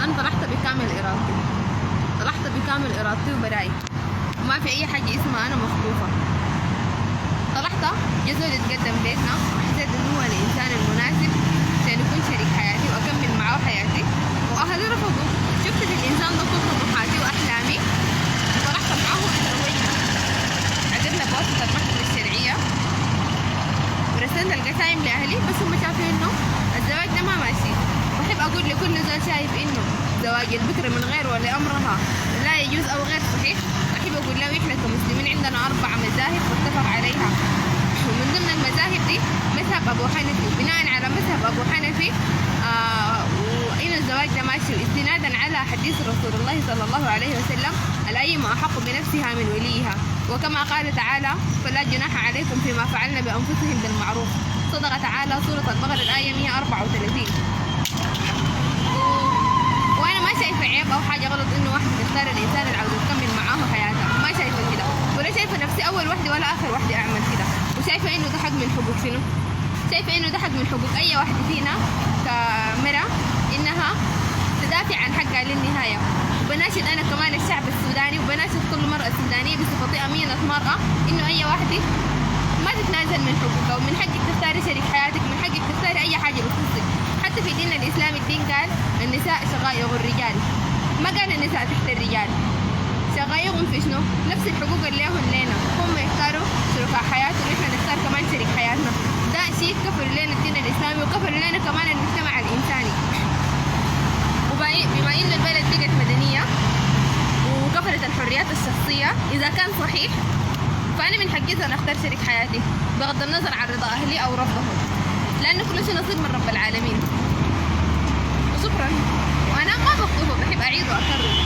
انا طلعت بكامل ارادتي، طلعت بكامل ارادتي وبراي، وما في اي حاجه اسمها انا مخطوفه. طلعت جزء يتقدم بيتنا وحسيت انه هو الانسان المناسب عشان يكون شريك حياتي واكمل معاه حياتي، واهلي رفضوا. شفت في الانسان ده كل طموحاتي واحلامي وطلعت معاه وتزوجنا، عقدنا بواسطه المحكمه الشرعيه ورسلنا القسايم لاهلي، بس هم شافوا انه الزواج ده ما ماشي. بحب اقول لكل زول شايف انه زواج البكر من غير ولي امرها لا يجوز او غير صحيح، بحب اقول له احنا كمسلمين عندنا 4 مذاهب متفق عليها، ومن ضمن المذاهب دي مذهب ابو حنفي. بناء على مذهب ابو حنفي وان الزواج ده ماشي استنادا على حديث رسول الله صلى الله عليه وسلم: الايم احق بنفسها من وليها، وكما قال تعالى: فلا جناح عليكم فيما فعلن بانفسهم بالمعروف. صدق تعالى سورة البقرة الآية 134. وانا ما شايفه عيب او حاجه غلط انه واحده تختار الانسان اللي عاوزه تكمل معاه حياتها، ما شايفه كده، ولا شايفه نفسي اول وحده ولا اخر وحده اعمل كده، وشايفه انه ده حق من حقوق شنو؟ شايفه انه ده حق من حقوق اي واحده فينا كمرأة انها تدافع عن حقها للنهايه. وبناشد انا كمان الشعب السوداني، وبناشد كل مرأة سودانية بصفتي امينة مرأة انه اي واحده ما تتنازل من حقوقها، ومن حقك تختاري شريك حياتك، من حقك تختاري اي حاجه بتخصك. حتى في ديننا الاسلامي الدين قال النساء شقائق الرجال، ما قال النساء تحت الرجال. شقائقهم في شنو؟ نفس الحقوق اللي لهم لنا، هم يختاروا شركاء حياتهم ونحن نختار كمان شريك حياتنا. ده شيء كفر لنا الدين الاسلامي وكفر لنا كمان المجتمع الانساني. بما ان البلد بقت مدنيه وكفرت الحريات الشخصيه، اذا كان صحيح فأنا من حقي أن أختار شريك حياتي بغض النظر عن رضا أهلي أو رفضهم، لأنه كل شيء نصيب من رب العالمين. وشكرا. وأنا ما بخطوبة، بحب أعيد وأكرر.